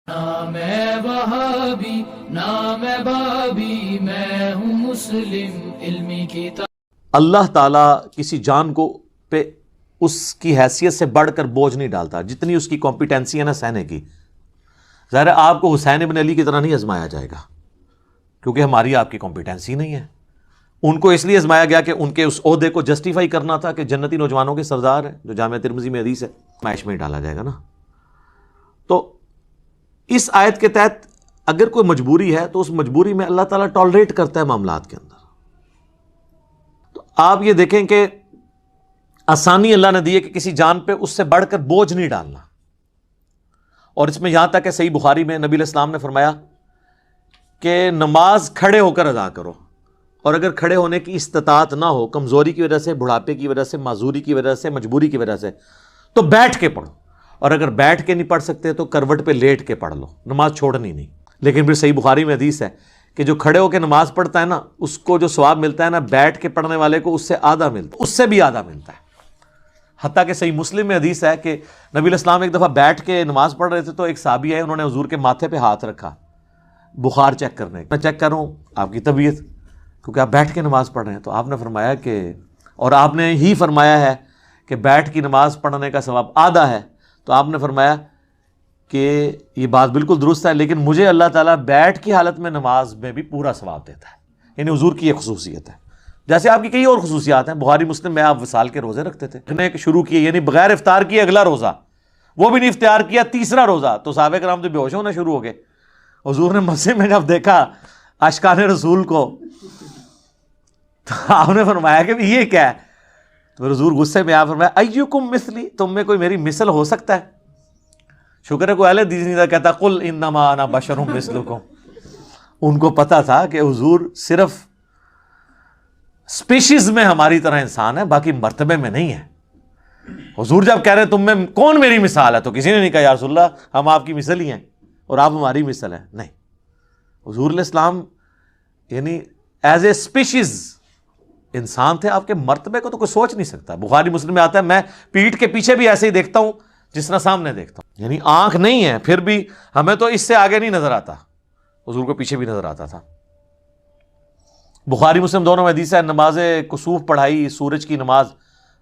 نہ میں وہابی نہ میں بابی، میں ہوں مسلم علمی کتاب۔ اللہ تعالیٰ کسی جان کو پہ اس کی حیثیت سے بڑھ کر بوجھ نہیں ڈالتا، جتنی اس کی کمپیٹنسی ہے نا سہنے کی۔ ظاہر ہے آپ کو حسین ابن علی کی طرح نہیں آزمایا جائے گا، کیونکہ ہماری آپ کی کمپیٹنسی نہیں ہے۔ ان کو اس لیے آزمایا گیا کہ ان کے اس عہدے کو جسٹیفائی کرنا تھا کہ جنتی نوجوانوں کے سردار ہیں، جو جامعہ ترمذی میں حدیث ہے، معاش میں ہی ڈالا جائے گا نا۔ تو اس آیت کے تحت اگر کوئی مجبوری ہے تو اس مجبوری میں اللہ تعالیٰ ٹالریٹ کرتا ہے معاملات کے اندر۔ تو آپ یہ دیکھیں کہ آسانی اللہ نے دی ہے کہ کسی جان پہ اس سے بڑھ کر بوجھ نہیں ڈالنا۔ اور اس میں یہاں تک کہ صحیح بخاری میں نبی علیہ السلام نے فرمایا کہ نماز کھڑے ہو کر ادا کرو، اور اگر کھڑے ہونے کی استطاعت نہ ہو، کمزوری کی وجہ سے، بڑھاپے کی وجہ سے، معذوری کی وجہ سے، مجبوری کی وجہ سے، تو بیٹھ کے پڑھو، اور اگر بیٹھ کے نہیں پڑھ سکتے تو کروٹ پہ لیٹ کے پڑھ لو، نماز چھوڑنی نہیں۔ لیکن پھر صحیح بخاری میں حدیث ہے کہ جو کھڑے ہو کے نماز پڑھتا ہے نا، اس کو جو ثواب ملتا ہے نا، بیٹھ کے پڑھنے والے کو اس سے آدھا ملتا ہے، اس سے بھی آدھا ملتا ہے۔ حتیٰ کہ صحیح مسلم میں حدیث ہے کہ نبی علیہ السلام ایک دفعہ بیٹھ کے نماز پڑھ رہے تھے تو ایک صحابی ہے، انہوں نے حضور کے ماتھے پہ ہاتھ رکھا بخار چیک کرنے، میں چیک کر رہا ہوں آپ کی طبیعت، کیونکہ آپ بیٹھ کے نماز پڑھ رہے ہیں۔ تو آپ نے فرمایا کہ، اور آپ نے ہی فرمایا ہے کہ بیٹھ کی نماز پڑھنے کا ثواب آدھا ہے، تو آپ نے فرمایا کہ یہ بات بالکل درست ہے، لیکن مجھے اللہ تعالیٰ بیٹھ کی حالت میں نماز میں بھی پورا ثواب دیتا ہے۔ یعنی حضور کی یہ خصوصیت ہے، جیسے آپ کی کئی اور خصوصیات ہیں۔ بخاری مسلم میں آپ وصال کے روزے رکھتے تھے، رکھنے شروع کیے، یعنی بغیر افطار کیے اگلا روزہ، وہ بھی نہیں افطار کیا، تیسرا روزہ، تو صحابہ کرام تو بے ہوش ہونا شروع ہو گئے۔ حضور نے مسجد میں جب دیکھا عاشقان رسول کو، تو آپ نے فرمایا کہ یہ کیا ہے؟ تو حضور غصے میں آپ فرمایا ایکم مثلی، تم میں کوئی میری مثل ہو سکتا ہے؟ شکر ہے کوئی اہل حدیث نہیں تھا کہتا قل انما انا بشر مثلکم۔ ان کو پتا تھا کہ حضور صرف اسپیشیز میں ہماری طرح انسان ہے، باقی مرتبے میں نہیں ہے۔ حضور جب کہہ رہے ہیں تم میں کون میری مثال ہے، تو کسی نے نہیں کہا یا رسول اللہ ہم آپ کی مثل ہی ہیں اور آپ ہماری مثل ہیں، نہیں۔ حضور علیہ السلام یعنی ایز اے اسپیشیز انسان تھے، آپ کے مرتبے کو تو کوئی سوچ نہیں سکتا۔ بخاری مسلم میں آتا ہے میں پیٹھ کے پیچھے بھی ایسے ہی دیکھتا ہوں جس طرح سامنے دیکھتا ہوں، یعنی آنکھ نہیں ہے پھر بھی ہمیں تو اس سے آگے نہیں نظر آتا، حضور کو پیچھے بھی نظر آتا تھا۔ بخاری مسلم دونوں میں حدیث ہے، نماز کسوف پڑھائی، سورج کی نماز،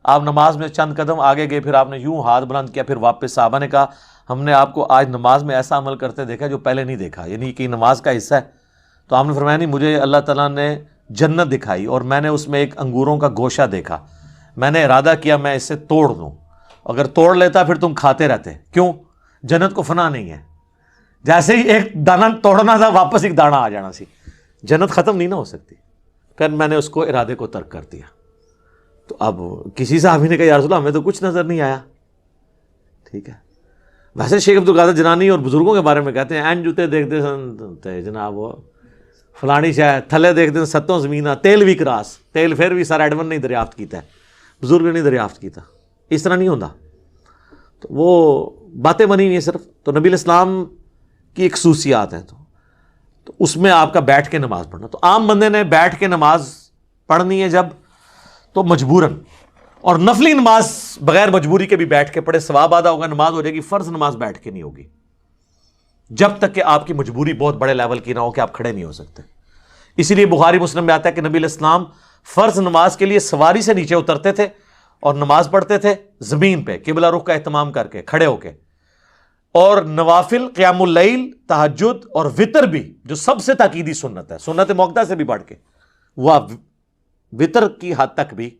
آپ نماز میں چند قدم آگے گئے، پھر آپ نے یوں ہاتھ بلند کیا، پھر واپس۔ صحابہ نے کہا ہم نے آپ کو آج نماز میں ایسا عمل کرتے دیکھا جو پہلے نہیں دیکھا، یعنی کہ نماز کا حصہ ہے۔ تو آپ نے فرمایا نہیں، مجھے اللہ تعالیٰ نے جنت دکھائی اور میں نے اس میں ایک انگوروں کا گوشہ دیکھا، میں نے ارادہ کیا میں اسے توڑ دوں، اگر توڑ لیتا پھر تم کھاتے رہتے، کیوں؟ جنت کو فنا نہیں ہے، جیسے ہی ایک دانہ توڑنا تھا واپس ایک دانہ آ جانا سی، جنت ختم نہیں نہ ہو سکتی۔ پھر میں نے اس کو ارادے کو ترک کر دیا۔ تو اب کسی صحابی نے کہا یا رسول اللہ ہمیں تو کچھ نظر نہیں آیا، ٹھیک ہے۔ ویسے شیخ عبدالقادر جنانی اور بزرگوں کے بارے میں کہتے ہیں این جوتے دیکھتے سن جناب وہ فلانی شاہ تھلے دیکھتے ستوں زمینہ تیل بھی کراس، تیل پھر بھی سر ایڈون نہیں دریافت کیتا ہے، بزرگ نے نہیں دریافت کیتا، اس طرح نہیں ہوتا۔ تو وہ باتیں بنی ہوئی ہیں صرف۔ تو نبی علیہ السلام کی ایک خصوصیات ہیں، تو اس میں آپ کا بیٹھ کے نماز پڑھنا۔ تو عام بندے نے بیٹھ کے نماز پڑھنی ہے جب، تو مجبوراً، اور نفلی نماز بغیر مجبوری کے بھی بیٹھ کے پڑھے، ثواب آدھا ہوگا، نماز ہو جائے گی۔ فرض نماز بیٹھ کے نہیں ہوگی جب تک کہ آپ کی مجبوری بہت بڑے لیول کی نہ ہو کہ آپ کھڑے نہیں ہو سکتے۔ اسی لیے بخاری مسلم میں آتا ہے کہ نبی علیہ السلام فرض نماز کے لیے سواری سے نیچے اترتے تھے اور نماز پڑھتے تھے زمین پہ، قبلہ رخ کا اہتمام کر کے، کھڑے ہو کے۔ اور نوافل، قیام اللیل، تہجد اور وطر بھی، جو سب سے تاکیدی سنت ہے، سنت موقدہ سے بھی بڑھ کے، وہ وطر کی حد تک بھی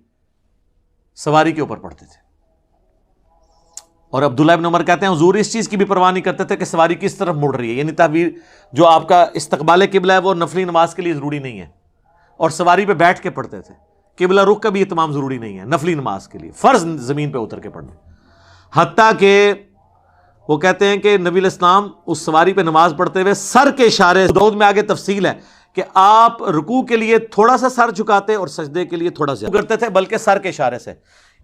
سواری کے اوپر پڑھتے تھے۔ اور عبداللہ ابن عمر کہتے ہیں حضور اس چیز کی بھی پرواہ نہیں کرتے تھے کہ سواری کس طرف مڑ رہی ہے، یعنی تعبیر جو آپ کا استقبال قبلہ ہے وہ نفلی نماز کے لیے ضروری نہیں ہے، اور سواری پہ بیٹھ کے پڑھتے تھے۔ قبلہ رخ کا بھی اہتمام ضروری نہیں ہے نفلی نماز کے لیے، فرض زمین پہ اتر کے پڑھنا۔ حتیٰ کہ وہ کہتے ہیں کہ نبی علیہ السلام اس سواری پہ نماز پڑھتے ہوئے سر کے اشارے، داؤد میں آگے تفصیل ہے کہ آپ رکوع کے لیے تھوڑا سا سر جھکاتے اور سجدے کے لیے تھوڑا سا کرتے تھے، بلکہ سر کے اشارے سے،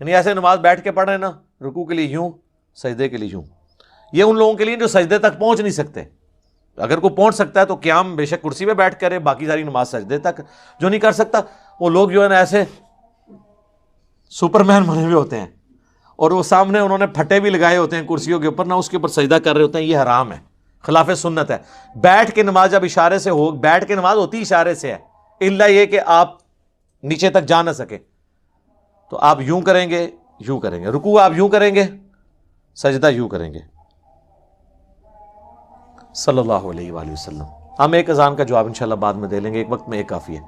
یعنی ایسے نماز بیٹھ کے پڑھ رہے ہیں نا، رکوع کے لیے یوں، سجدے کے لیے یوں۔ یہ ان لوگوں کے لیے جو سجدے تک پہنچ نہیں سکتے، اگر کوئی پہنچ سکتا ہے تو قیام بے شک کرسی پہ بیٹھ کرے، باقی ساری نماز سجدے تک۔ جو نہیں کر سکتا وہ لوگ جو ہے نا ایسے سپر مین بنے ہوئے ہوتے ہیں، اور وہ سامنے انہوں نے پھٹے بھی لگائے ہوتے ہیں کرسیوں کے اوپر، نہ اس کے اوپر سجدہ کر رہے ہوتے ہیں، یہ حرام ہے، خلاف سنت ہے. بیٹھ کے نماز جب اشارے سے ہو, بیٹھ کے نماز ہوتی اشارے سے ہے, الا یہ کہ آپ نیچے تک جا نہ سکے تو آپ یوں کریں گے, یوں کریں گے, رکوع آپ یوں کریں گے, سجدہ یوں کریں گے. صلی اللہ علیہ وآلہ وسلم. ہم ایک اذان کا جواب انشاءاللہ بعد میں دے لیں گے, ایک وقت میں ایک کافی ہے.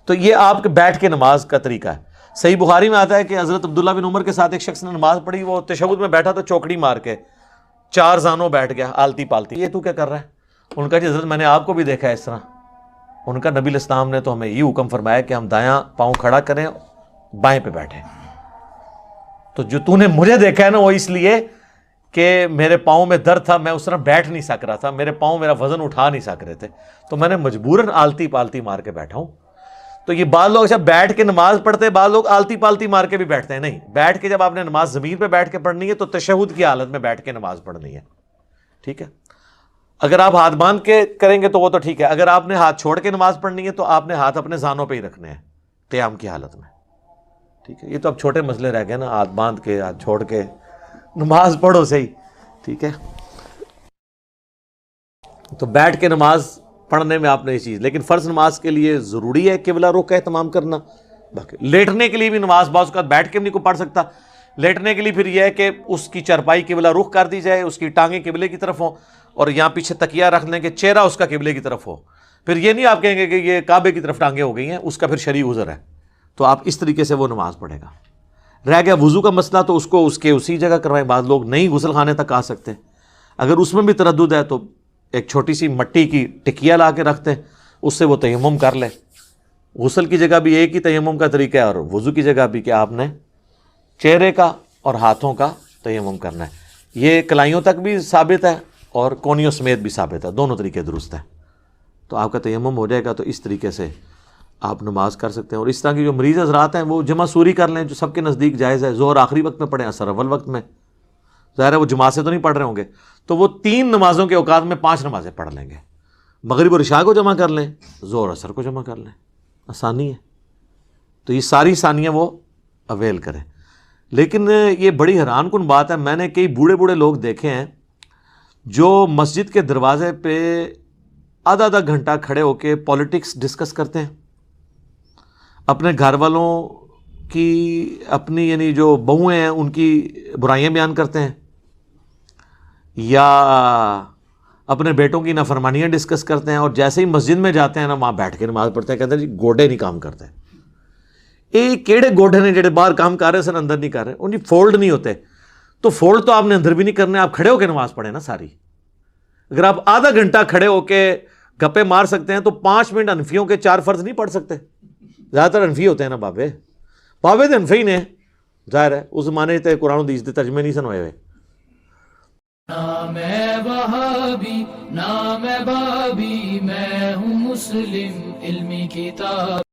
تو یہ آپ کے بیٹھ کے نماز کا طریقہ ہے. صحیح بخاری میں آتا ہے کہ حضرت عبداللہ بن عمر کے ساتھ ایک شخص نے نماز پڑھی, وہ تشہد میں بیٹھا تو چوکڑی مار کے 4 زانوں بیٹھ گیا آلتی پالتی. یہ تو کیا کر رہا ہے؟ ان کا جی حضرت میں نے آپ کو بھی دیکھا ہے اس طرح. ان کا نبی الاسلام نے تو ہمیں یہ حکم فرمایا کہ ہم دایاں پاؤں کھڑا کریں, بائیں پہ بیٹھیں. تو جو تو نے مجھے دیکھا ہے نا, وہ اس لیے کہ میرے پاؤں میں درد تھا, میں اس طرح بیٹھ نہیں سک رہا تھا, میرے پاؤں میرا وزن اٹھا نہیں سک رہے تھے, تو میں نے مجبوراً آلتی پالتی مار کے بیٹھا ہوں. تو یہ بعض لوگ جب بیٹھ کے نماز پڑھتے ہیں, بعض لوگ آلتی پالتی مار کے بھی بیٹھتے ہیں. نہیں, بیٹھ کے جب آپ نے نماز زمین پہ بیٹھ کے پڑھنی ہے تو تشہد کی حالت میں بیٹھ کے نماز پڑھنی ہے. ٹھیک ہے. اگر آپ ہاتھ باندھ کے کریں گے تو وہ تو ٹھیک ہے. اگر آپ نے ہاتھ چھوڑ کے نماز پڑھنی ہے تو آپ نے ہاتھ اپنے زانوں پہ ہی رکھنے ہیں قیام کی حالت میں. ٹھیک ہے. یہ تو اب چھوٹے مسئلے رہ گئے نا, ہاتھ باندھ کے ہاتھ چھوڑ کے نماز پڑھو صحیح. ٹھیک ہے. تو بیٹھ کے نماز پڑھنے میں آپ نے یہ چیز, لیکن فرض نماز کے لیے ضروری ہے قبلہ رخ کا اہتمام کرنا. باقی لیٹنے کے لیے بھی نماز بعض اوقات بیٹھ کے بھی نہیں کو پڑھ سکتا. لیٹنے کے لیے پھر یہ ہے کہ اس کی چرپائی قبلہ رخ کر دی جائے, اس کی ٹانگیں قبلے کی طرف ہوں, اور یہاں پیچھے تکیہ رکھ لیں کہ چہرہ اس کا قبلے کی طرف ہو. پھر یہ نہیں آپ کہیں گے کہ یہ کعبے کی طرف ٹانگیں ہو گئی ہیں, اس کا پھر شرعی عذر ہے. تو آپ اس طریقے سے وہ نماز پڑھے گا. رہ گیا وضو کا مسئلہ, تو اس کو اس کے اسی جگہ کروائیں. بعض لوگ نہیں غسل خانے تک آ سکتے, اگر اس میں بھی تردد ہے تو ایک چھوٹی سی مٹی کی ٹکیا لا کے رکھتے ہیں, اس سے وہ تیمم کر لے. غسل کی جگہ بھی ایک ہی تیمم کا طریقہ ہے, اور وضو کی جگہ بھی کہ آپ نے چہرے کا اور ہاتھوں کا تیمم کرنا ہے. یہ کلائیوں تک بھی ثابت ہے اور کونیوں سمیت بھی ثابت ہے, دونوں طریقے درست ہیں. تو آپ کا تیمم ہو جائے گا. تو اس طریقے سے آپ نماز کر سکتے ہیں. اور اس طرح کی جو مریض حضرات ہیں وہ جمع سوری کر لیں, جو سب کے نزدیک جائز ہے. ظہر آخری وقت میں پڑھیں, عصر اول وقت میں. ظاہر ہے وہ جماعت سے تو نہیں پڑھ رہے ہوں گے, تو وہ 3 نمازوں کے اوقات میں 5 نمازیں پڑھ لیں گے. مغرب اور عشاء کو جمع کر لیں, ظہر عصر کو جمع کر لیں, آسانی ہے. تو یہ ساری ثانیہ وہ اویل کریں. لیکن یہ بڑی حیران کن بات ہے, میں نے کئی بوڑھے بوڑھے لوگ دیکھے ہیں جو مسجد کے دروازے پہ آدھا گھنٹہ کھڑے ہو کے پالیٹکس ڈسکس کرتے ہیں, اپنے گھر والوں کی, اپنی یعنی جو بہویں ہیں ان کی برائیاں بیان کرتے ہیں, یا اپنے بیٹوں کی نافرمانیاں ڈسکس کرتے ہیں. اور جیسے ہی مسجد میں جاتے ہیں نا, وہاں بیٹھ کے نماز پڑھتے ہیں, کہتے ہیں جی گوڈے نہیں کام کرتے. یہ کیڑے گوڈے نے جڑے باہر کام کر رہے سن اندر نہیں کر رہے, ان کی فولڈ نہیں ہوتے. تو فولڈ تو آپ نے اندر بھی نہیں کرنے, آپ کھڑے ہو کے نماز پڑھیں نا ساری. اگر آپ آدھا گھنٹہ کھڑے ہو کے گپے مار سکتے ہیں تو 5 منٹ حنفیوں کے 4 فرض نہیں پڑھ سکتے. زیادہ تر حنفی ہوتے ہیں نا بابے تو حنفی نے, ظاہر ہے اس زمانے تے قرآن و حدیث دے ترجمے نہیں سن ہوئے ہوئے. نہ میں وہابی نہ میں بابی، میں ہوں مسلم علمی کتاب